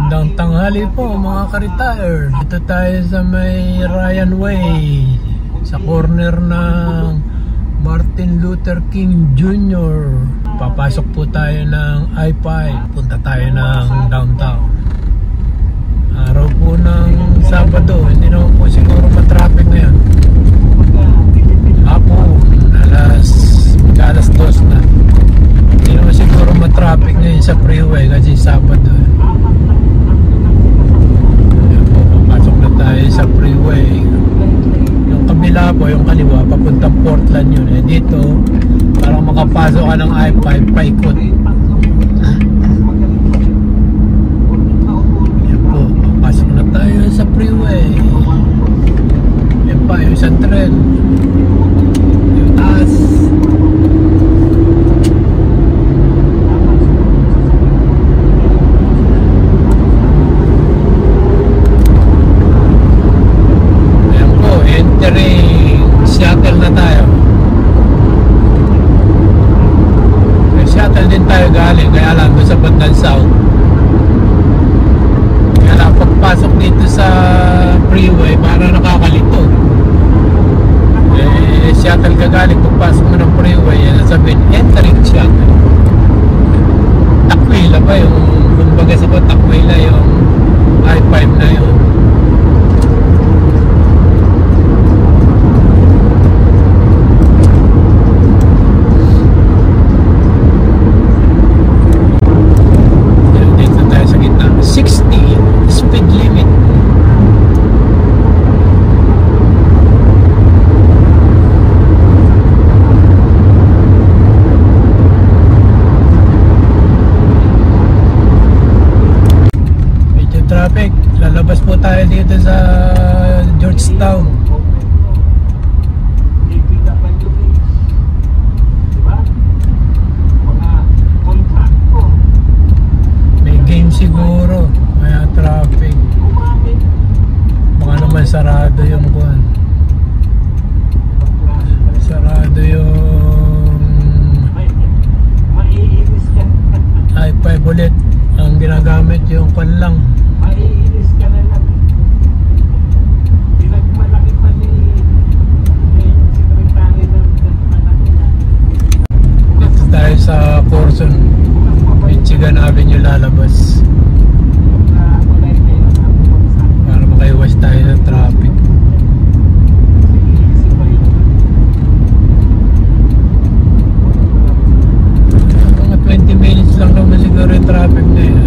Magandang tanghali po mga ka-retire. Ito tayo sa may Ryan Way, sa corner ng Martin Luther King Jr. Papasok po tayo ng I-5. Punta tayo ng downtown. Araw po ng Sabado. Hindi naman po siguro matraffic ngayon. Hapon, alas 2 na. Hindi naman siguro matraffic ngayon sa freeway kasi Sabado. Tayo sa freeway. Yung kabila po, yung kaliwa papuntang Portland yun eh. Dito parang makapasok ka ng I-5 paikot. Yan po, papasok na tayo sa freeway. Yan pa, yung isang tren, yung taas. Seattle na tayo. Seattle din tayo galing, kaya lang doon sa bandang south. Kaya lang pagpasok dito sa freeway para nakakalito. Seattle ka galing, pagpasok mo ng freeway, yan sabihin, entering Seattle. Takwila ba yung, kumbaga sa ko, Takwila yung I-5 na yun. Lalabas po tayo dito sa Georgetown. May game siguro, may traffic. Baka naman sarado yung kuwan. Sarado yung I-5 ulit. Ang ginagamit yung kuwan lang. Sa Corson, Michigan Avenue lalabas para makaiwas tayo ng traffic. Mga 20 minutes lang naman siguro yung traffic na yun.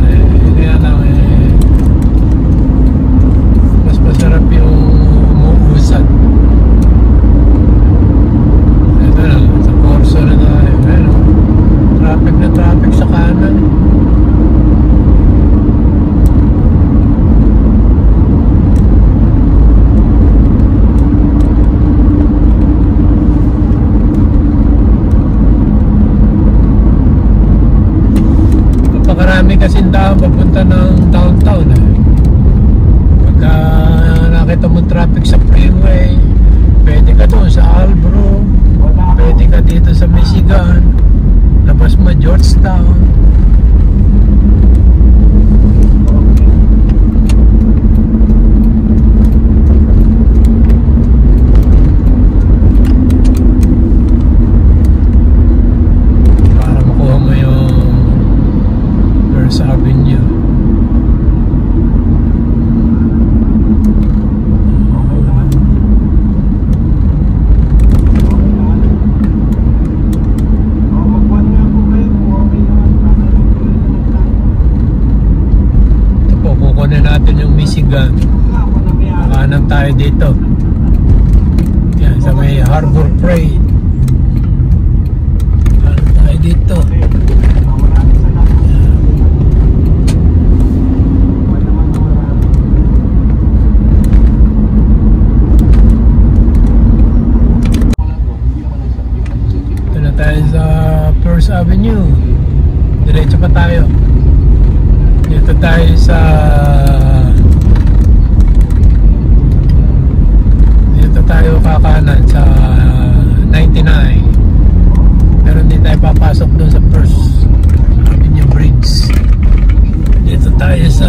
Kaya lang mas masarap yung umuusad. Ito na, sa Corson na tayo. Traffic na traffic sa kanan. Kapakarami kasing daan papunta ng downtown Pagka nakita mo traffic sa freeway, pwede ka doon sa Albro, pwede ka dito sa Michigan, labas mo Georgetown. Para makuha mo yung First Avenue. Michigan. Makahanap tayo dito. Yan, sa may Harbor Freight. Makahanap tayo dito. Ito na tayo sa First Avenue. Diretso pa tayo. Dito tayo sa tayo kakanan sa 99, pero hindi tayo papasok doon sa First Avenue Bridge. Dito tayo sa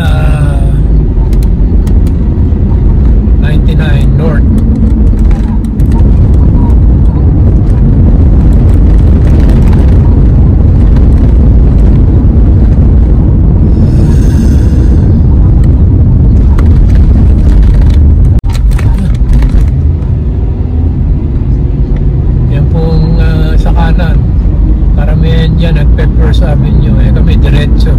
99 North. Yan pong sa kanan. Karamihan yan nagpe-First Avenue. Kami diretso.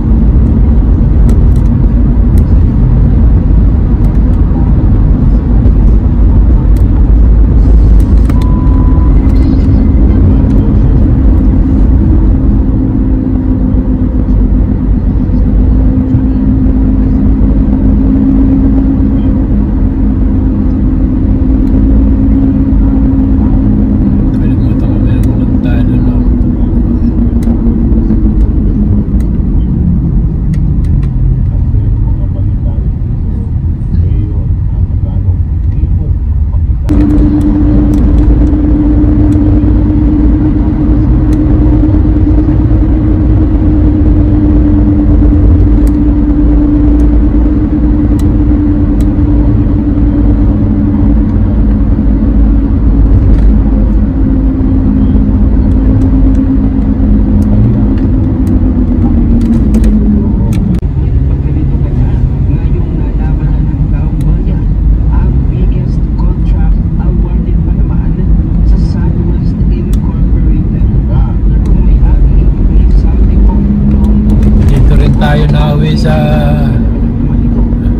Tayo na uwi sa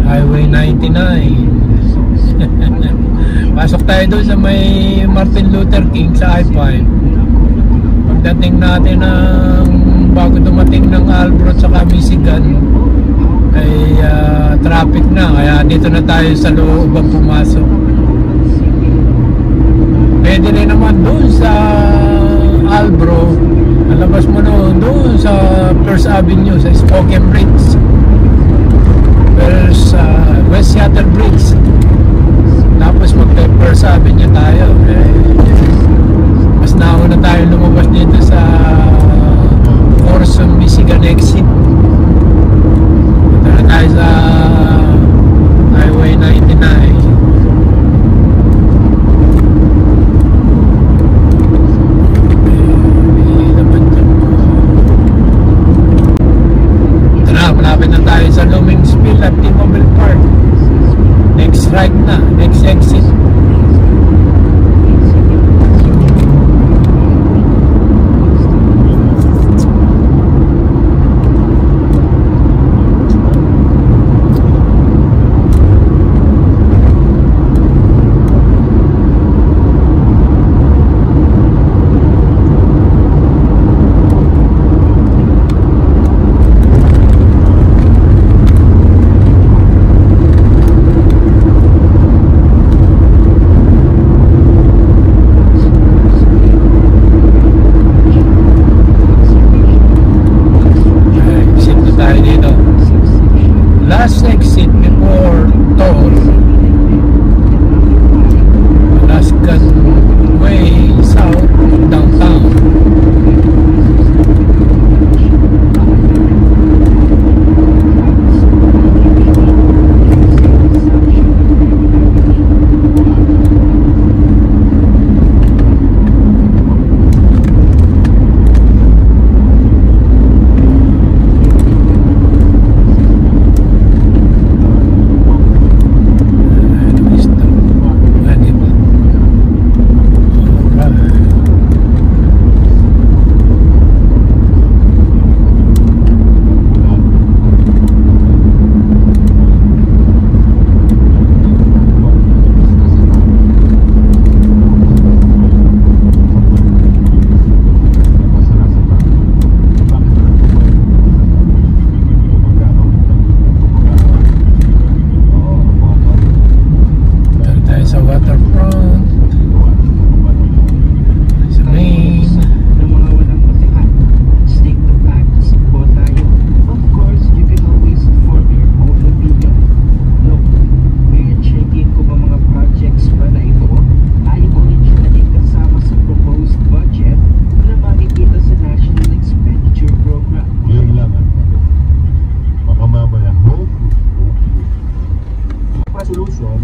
Highway 99. Pasok tayo doon sa may Martin Luther King sa I-5. Pagdating natin bago dumating ng Albrook sa Michigan ay traffic na, kaya dito na tayo sa loob ang pumasok. Pwede rin naman doon sa Albrook, alabas mo doon sa First Avenue, sa Spokane Bridge, West Seattle Bridge, tapos mag-First Avenue tayo. Mas nauna tayo lumabas dito sa Corson, Michigan exit. Ito na tayo sa Highway 99. Malapit na tayo sa Lumingsville at T-Mobile Park. Next right na, next exit.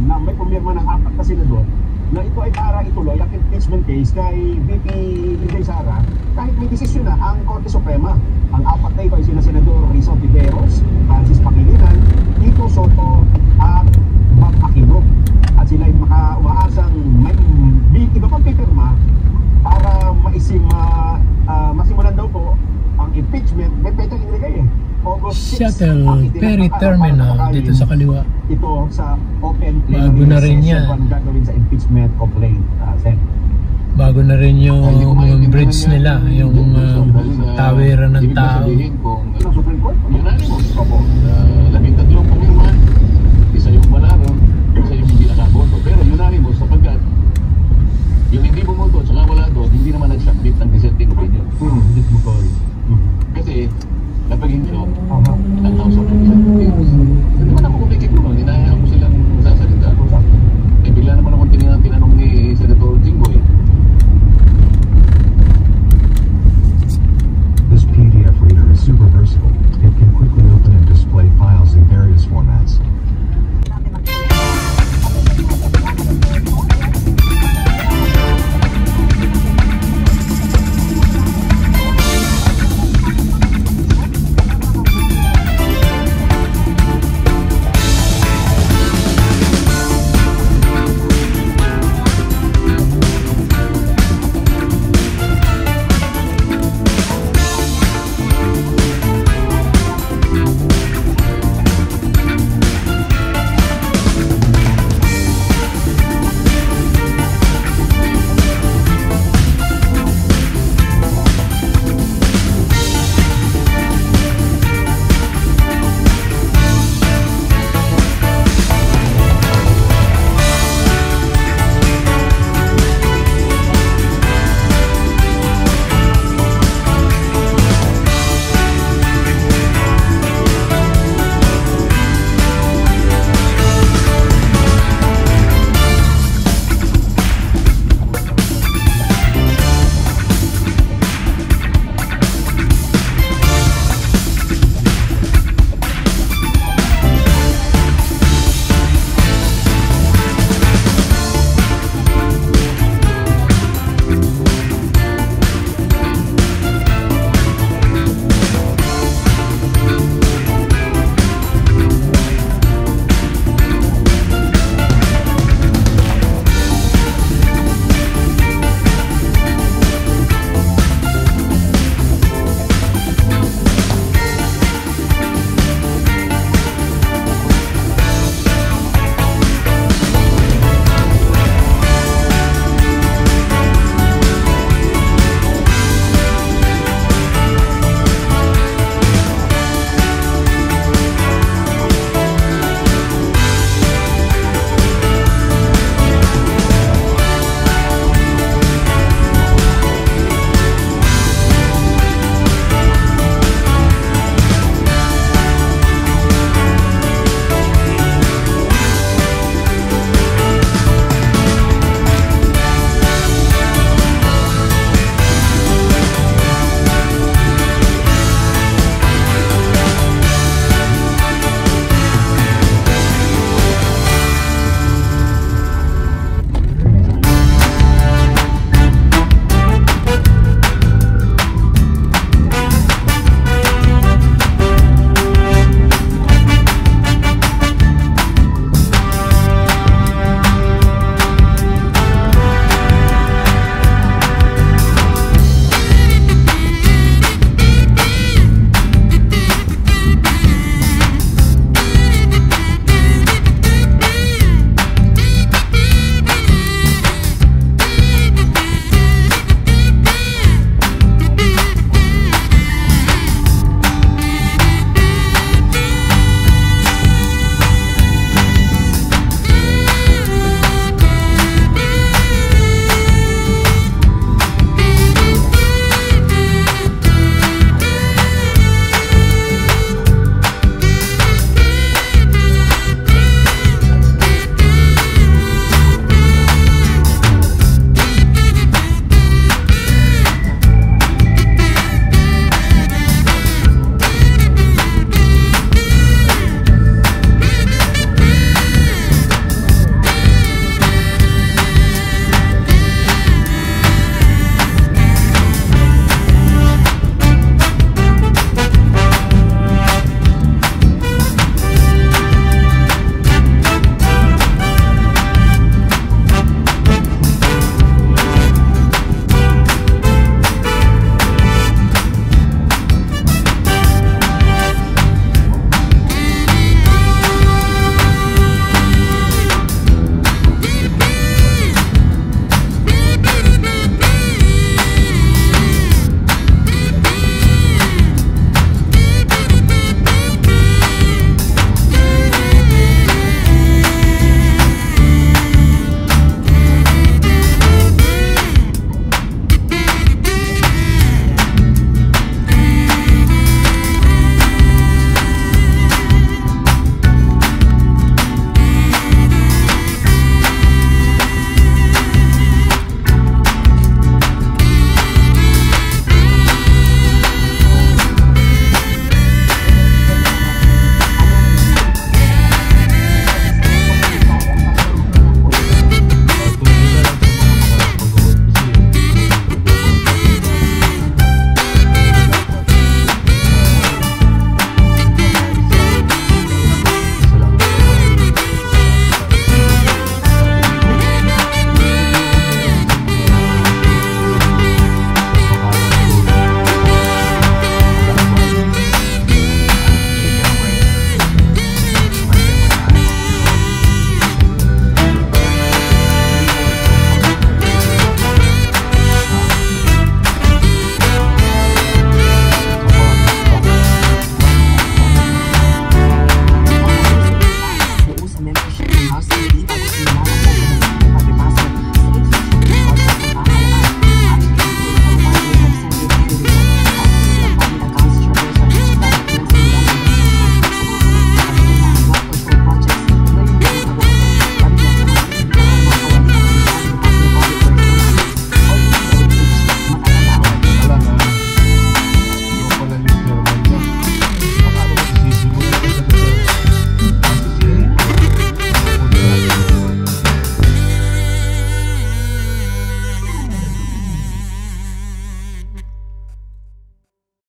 na may pumirma ng 4 na senador na ito ay para ituloy ang impeachment case kay VP Inday Sara kahit may desisyon na ang Korte Suprema. Ang 4 na ito ay sina Senador Rizal Tiveros, Francis Pangilinan, Tito Soto at Bob Aquino. At sila ay umaasang may iba pang pipirma para masimulan daw po ang impeachment. May petang inilagay August 6. Shuttle Ferry Terminal dito sa kaliwa. Ito sa open Bago na rin yan. gagawin sa impeachment complaint. Bago na rin yung bridge nila, yung tawiran ng tao. Ibig sabihin kung unanimous, 13